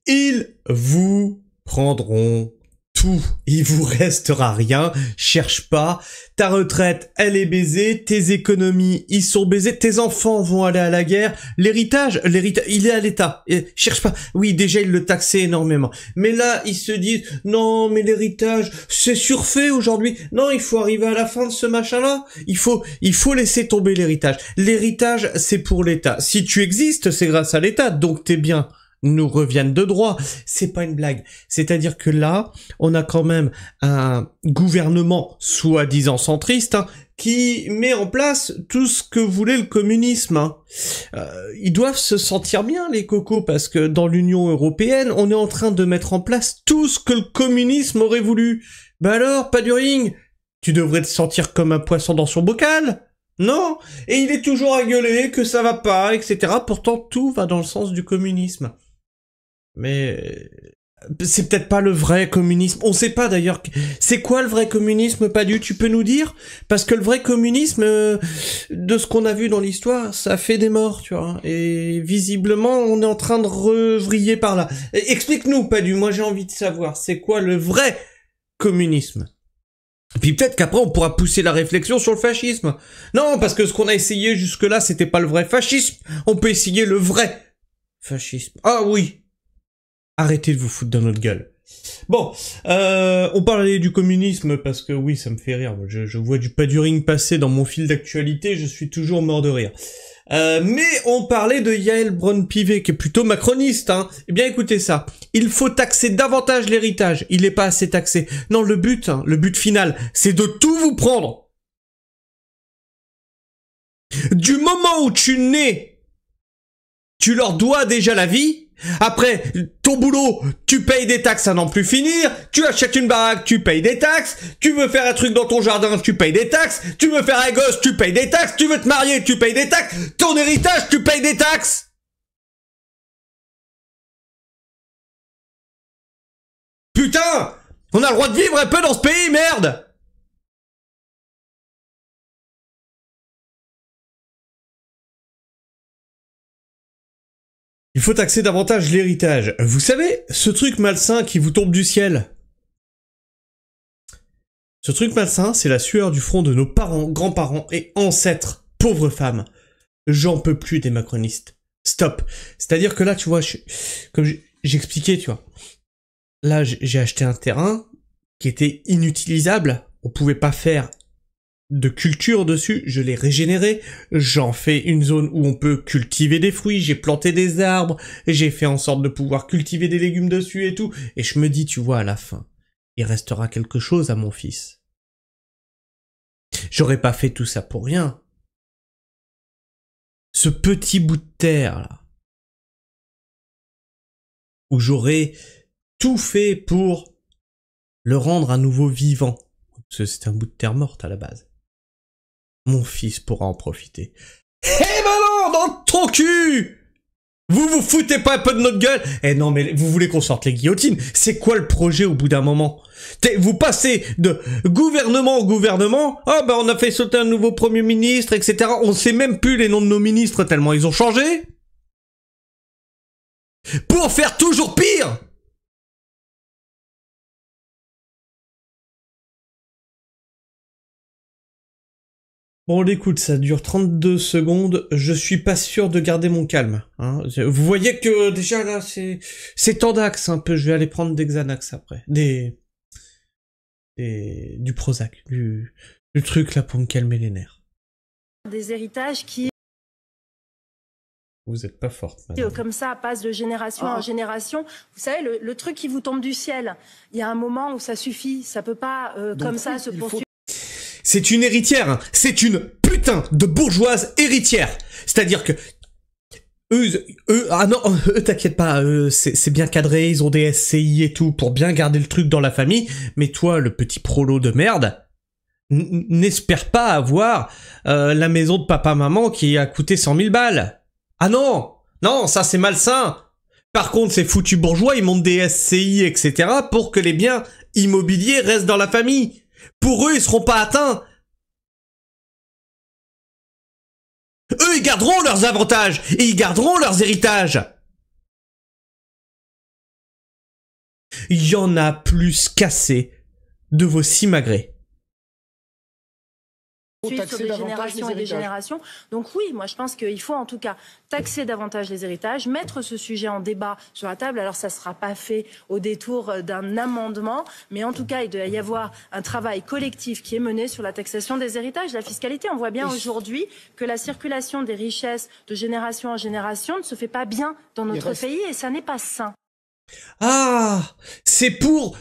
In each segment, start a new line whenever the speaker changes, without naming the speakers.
Ils vous prendront tout. Il vous restera rien. Cherche pas. Ta retraite, elle est baisée. Tes économies, ils sont baisés. Tes enfants vont aller à la guerre. L'héritage, il est à l'État. Cherche pas. Oui, déjà, ils le taxaient énormément. Mais là, ils se disent, non, mais l'héritage, c'est surfait aujourd'hui. Non, il faut arriver à la fin de ce machin-là. Il faut laisser tomber l'héritage. L'héritage, c'est pour l'État. Si tu existes, c'est grâce à l'État. Donc, t'es bien. Nous reviennent de droit. C'est pas une blague. C'est-à-dire que là, on a quand même un gouvernement soi-disant centriste qui met en place tout ce que voulait le communisme. Ils doivent se sentir bien, les cocos, parce que dans l'Union européenne, on est en train de mettre en place tout ce que le communisme aurait voulu. Bah alors, pas du ring. Tu devrais te sentir comme un poisson dans son bocal. Non. Et il est toujours à gueuler que ça va pas, etc. Pourtant, tout va dans le sens du communisme. Mais c'est peut-être pas le vrai communisme. On sait pas d'ailleurs. C'est quoi le vrai communisme, Padu? Tu peux nous dire? Parce que le vrai communisme, de ce qu'on a vu dans l'histoire, ça fait des morts, tu vois. Et visiblement, on est en train de revriller par là. Explique-nous, Padu. Moi, j'ai envie de savoir. C'est quoi le vrai communisme? Puis peut-être qu'après, on pourra pousser la réflexion sur le fascisme. Non, parce que ce qu'on a essayé jusque-là, c'était pas le vrai fascisme. On peut essayer le vrai fascisme. Ah oui. Arrêtez de vous foutre dans notre gueule. Bon, on parlait du communisme parce que oui, ça me fait rire. Je vois du pas du ring passer dans mon fil d'actualité, je suis toujours mort de rire. Mais on parlait de Yael Braun-Pivet, qui est plutôt macroniste, hein. Eh bien, écoutez ça. Il faut taxer davantage l'héritage. Il n'est pas assez taxé. Non, le but final, c'est de tout vous prendre. Du moment où tu nais, tu leur dois déjà la vie. Après, ton boulot, tu payes des taxes à n'en plus finir, tu achètes une baraque, tu payes des taxes, tu veux faire un truc dans ton jardin, tu payes des taxes, tu veux faire un gosse, tu payes des taxes, tu veux te marier, tu payes des taxes, ton héritage, tu payes des taxes. Putain, on a le droit de vivre un peu dans ce pays, merde. Il faut taxer davantage l'héritage. Vous savez, ce truc malsain qui vous tombe du ciel. Ce truc malsain, c'est la sueur du front de nos parents, grands-parents et ancêtres. Pauvres femmes. J'en peux plus des macronistes. Stop. C'est-à-dire que là, tu vois, comme j'expliquais, tu vois. Là, j'ai acheté un terrain qui était inutilisable. On pouvait pas faire de culture dessus, je l'ai régénéré, j'en fais une zone où on peut cultiver des fruits, j'ai planté des arbres, j'ai fait en sorte de pouvoir cultiver des légumes dessus et tout, et je me dis, tu vois, à la fin, il restera quelque chose à mon fils. J'aurais pas fait tout ça pour rien. Ce petit bout de terre, là, où j'aurais tout fait pour le rendre à nouveau vivant, parce que c'est un bout de terre morte à la base. Mon fils pourra en profiter. Eh ben non, dans ton cul! Vous vous foutez pas un peu de notre gueule? Eh non, mais vous voulez qu'on sorte les guillotines? C'est quoi le projet au bout d'un moment? Vous passez de gouvernement en gouvernement. Ah ben on a fait sauter un nouveau premier ministre, etc. On sait même plus les noms de nos ministres tellement ils ont changé. Pour faire toujours pire! Bon, écoute, ça dure 32 secondes, je suis pas sûr de garder mon calme. Hein. Vous voyez que déjà là, c'est Tendax un peu, je vais aller prendre des Xanax après. Du Prozac, du truc là pour me calmer les nerfs.
Des héritages qui...
Vous êtes pas forte,
comme ça, passent de génération en génération. Vous savez, le truc qui vous tombe du ciel, il y a un moment où ça suffit, ça peut pas comme ça se poursuivre.
C'est une héritière, hein. C'est une putain de bourgeoise héritière. C'est-à-dire que t'inquiète pas, c'est bien cadré, ils ont des SCI et tout pour bien garder le truc dans la famille. Mais toi, le petit prolo de merde, n'espère pas avoir la maison de papa-maman qui a coûté 100 000 balles. Ah non, non, ça c'est malsain. Par contre, ces foutus bourgeois, ils montent des SCI, etc. pour que les biens immobiliers restent dans la famille. Pour eux, ils seront pas atteints. Eux, ils garderont leurs avantages et ils garderont leurs héritages. Il y en a plus qu'assez de vos simagrées.
Sur des générations et des générations. Donc oui, moi je pense qu'il faut en tout cas taxer davantage les héritages, mettre ce sujet en débat sur la table. Alors ça ne sera pas fait au détour d'un amendement, mais en tout cas il doit y avoir un travail collectif qui est mené sur la taxation des héritages, la fiscalité. On voit bien aujourd'hui que la circulation des richesses de génération en génération ne se fait pas bien dans notre pays et ça n'est pas sain.
Ah, c'est pour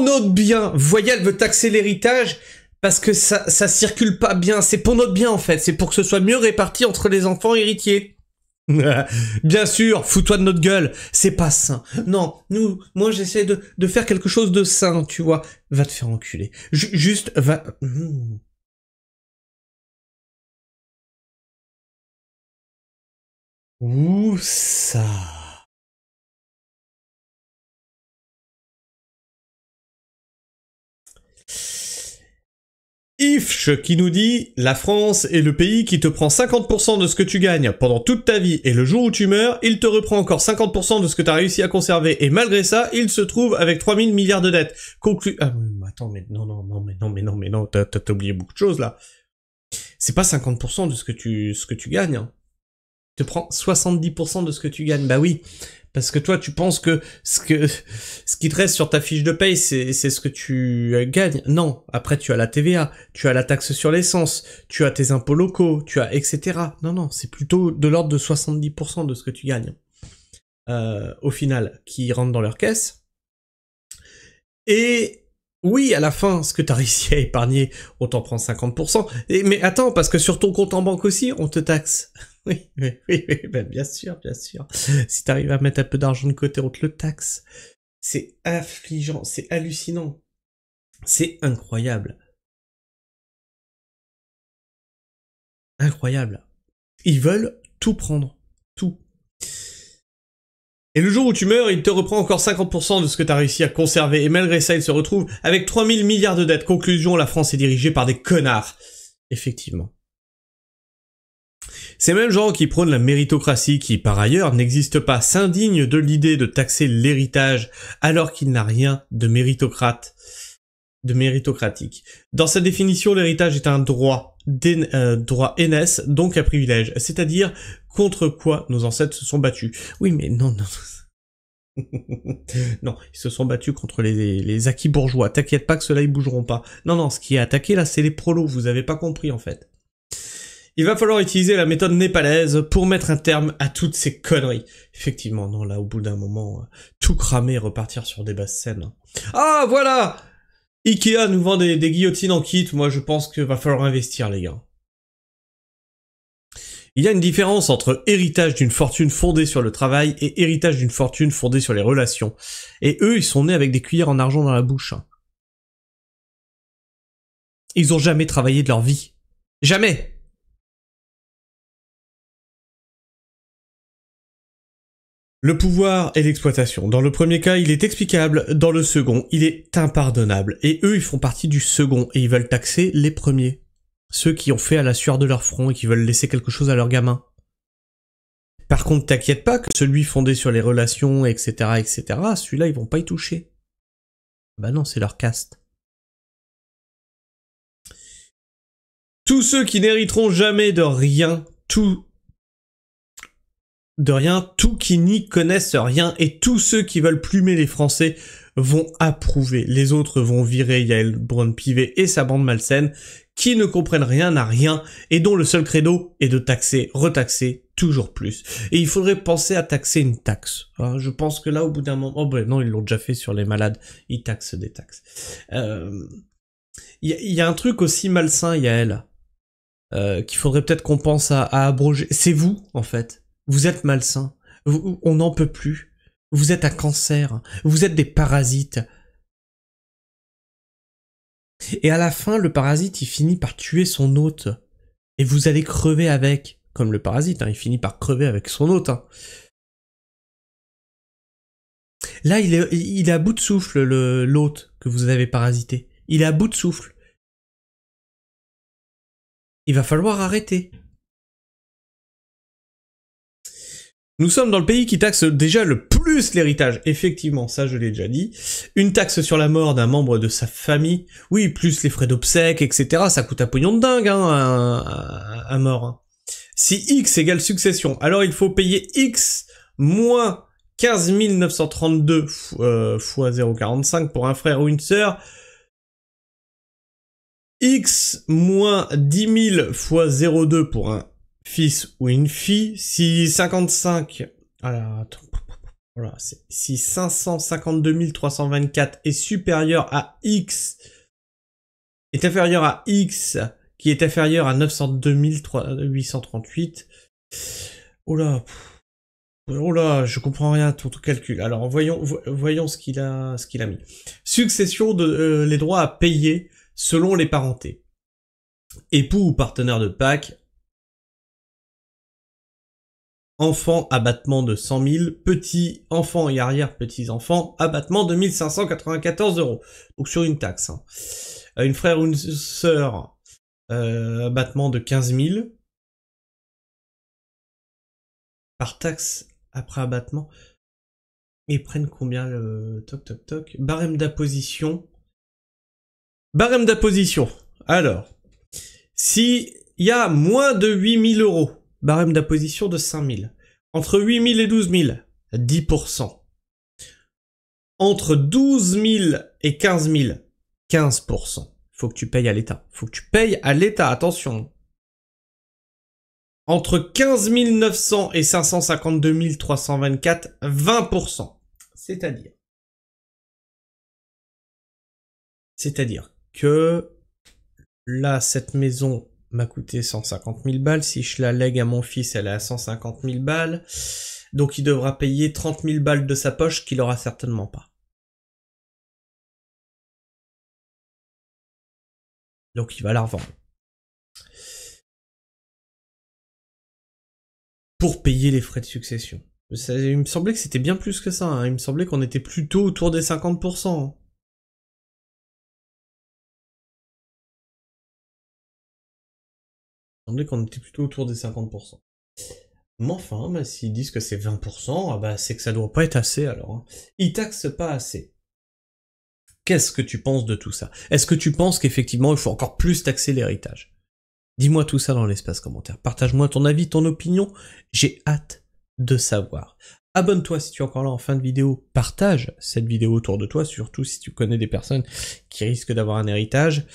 notre bien. Vous voyez, elle veut taxer l'héritage parce que ça circule pas bien. C'est pour notre bien en fait. C'est pour que ce soit mieux réparti entre les enfants héritiers. Bien sûr, fous-toi de notre gueule. C'est pas sain. Non, moi j'essaie de faire quelque chose de sain, tu vois. Va te faire enculer. Juste, va. Où ça? Ifch qui nous dit « La France est le pays qui te prend 50% de ce que tu gagnes pendant toute ta vie et le jour où tu meurs, il te reprend encore 50% de ce que tu as réussi à conserver et malgré ça, il se trouve avec 3000 milliards de dettes. » Ah attends, mais non, t'as oublié beaucoup de choses là. C'est pas 50% de ce que tu gagnes. Hein. Il te prend 70% de ce que tu gagnes. Bah oui. Parce que toi, tu penses que ce qui te reste sur ta fiche de paye, c'est ce que tu gagnes. Non. Après, tu as la TVA, tu as la taxe sur l'essence, tu as tes impôts locaux, tu as etc. Non, c'est plutôt de l'ordre de 70% de ce que tu gagnes. Au final, qui rentre dans leur caisse. Et oui, à la fin, ce que tu as réussi à épargner, on t'en prend 50%. Mais attends, parce que sur ton compte en banque aussi, on te taxe. Oui, ben bien sûr. Si t'arrives à mettre un peu d'argent de côté, on te le taxe. C'est affligeant, c'est hallucinant. C'est incroyable. Incroyable. Ils veulent tout prendre. Tout. Et le jour où tu meurs, il te reprend encore 50% de ce que t'as réussi à conserver. Et malgré ça, il se retrouve avec 3000 milliards de dettes. Conclusion, la France est dirigée par des connards. Effectivement. Ces mêmes gens qui prônent la méritocratie, qui par ailleurs n'existe pas, s'indignent de l'idée de taxer l'héritage alors qu'il n'a rien de méritocratique. Dans sa définition, l'héritage est un droit aînesse, donc un privilège, c'est-à-dire contre quoi nos ancêtres se sont battus. Oui, mais non. Non, ils se sont battus contre les acquis bourgeois. T'inquiète pas que ceux-là, ils bougeront pas. Non, ce qui est attaqué là, c'est les prolos, vous avez pas compris en fait. Il va falloir utiliser la méthode népalaise pour mettre un terme à toutes ces conneries. Effectivement, non, là, au bout d'un moment, tout cramer et repartir sur des basses scènes. Ah, voilà! Ikea nous vend des guillotines en kit. Moi, je pense qu'il va falloir investir, les gars. Il y a une différence entre héritage d'une fortune fondée sur le travail et héritage d'une fortune fondée sur les relations. Et eux, ils sont nés avec des cuillères en argent dans la bouche. Ils ont jamais travaillé de leur vie. Jamais! Le pouvoir et l'exploitation. Dans le premier cas, il est explicable. Dans le second, il est impardonnable. Et eux, ils font partie du second et ils veulent taxer les premiers. Ceux qui ont fait à la sueur de leur front et qui veulent laisser quelque chose à leurs gamins. Par contre, t'inquiète pas que celui fondé sur les relations, etc., celui-là, ils vont pas y toucher. Bah non, c'est leur caste. Tous ceux qui n'hériteront jamais de rien, tout qui n'y connaissent rien, et tous ceux qui veulent plumer les Français vont approuver. Les autres vont virer Yael Braun-Pivet et sa bande malsaine, qui ne comprennent rien à rien, et dont le seul credo est de taxer, retaxer, toujours plus. Et il faudrait penser à taxer une taxe. Hein, je pense que là, au bout d'un moment... Oh ben non, ils l'ont déjà fait sur les malades, ils taxent des taxes. Y a un truc aussi malsain, Yael, qu'il faudrait peut-être qu'on pense à abroger. C'est vous, en fait. Vous êtes malsain. On n'en peut plus. Vous êtes un cancer. Vous êtes des parasites. Et à la fin, le parasite, il finit par tuer son hôte. Et vous allez crever avec. Comme le parasite, hein, il finit par crever avec son hôte. Hein. Là, il est à bout de souffle, l'hôte que vous avez parasité. Il est à bout de souffle. Il va falloir arrêter. Nous sommes dans le pays qui taxe déjà le plus l'héritage. Effectivement, ça je l'ai déjà dit. Une taxe sur la mort d'un membre de sa famille. Oui, plus les frais d'obsèques, etc. Ça coûte un pognon de dingue, hein, un mort. Hein. Si X égale succession, alors il faut payer X moins 15 932 fois 0,45 pour un frère ou une sœur. X moins 10 000 fois 0,2 pour un fils ou une fille. Si 55... Alors, attends. Voilà, si 552 324 est supérieur à X, est inférieur à X, qui est inférieur à 902 838. Oh là, je comprends rien à ton calcul. Alors, voyons ce qu'il a mis. Succession de les droits à payer selon les parentés. Époux ou partenaire de Pâques. Enfants, abattement de 100 000. Petits enfants et arrière-petits-enfants, abattement de 1594 €. Donc sur une taxe. Hein. Une frère ou une sœur, abattement de 15 000. Par taxe après abattement. Ils prennent combien le... Toc. Barème d'imposition. Alors, si il y a moins de 8 000 €, barème d'imposition de 5 000. Entre 8 000 et 12 000, 10%. Entre 12 000 et 15 000, 15%. Faut que tu payes à l'État. Attention. Entre 15 900 et 552 324, 20%. C'est-à-dire que là, cette maison m'a coûté 150 000 balles. Si je la lègue à mon fils, elle est à 150 000 balles. Donc il devra payer 30 000 balles de sa poche qu'il aura certainement pas. Donc il va la revendre. Pour payer les frais de succession. Il me semblait que c'était bien plus que ça. Hein. Il me semblait qu'on était plutôt autour des 50%. Il me semblait qu'on était plutôt autour des 50%. Mais enfin, s'ils disent que c'est 20%, c'est que ça doit pas être assez alors. Hein. Ils taxent pas assez. Qu'est-ce que tu penses de tout ça? Est-ce que tu penses qu'effectivement il faut encore plus taxer l'héritage? Dis-moi tout ça dans l'espace commentaire. Partage-moi ton avis, ton opinion. J'ai hâte de savoir. Abonne-toi si tu es encore là en fin de vidéo. Partage cette vidéo autour de toi, surtout si tu connais des personnes qui risquent d'avoir un héritage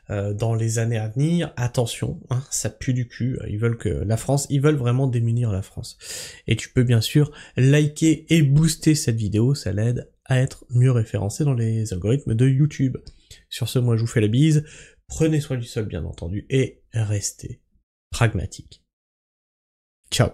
dans les années à venir. Attention, hein, ça pue du cul. Ils veulent vraiment démunir la France. Et tu peux bien sûr liker et booster cette vidéo, ça l'aide à être mieux référencé dans les algorithmes de YouTube. Sur ce, moi je vous fais la bise. Prenez soin du sol bien entendu et restez pragmatique. Ciao.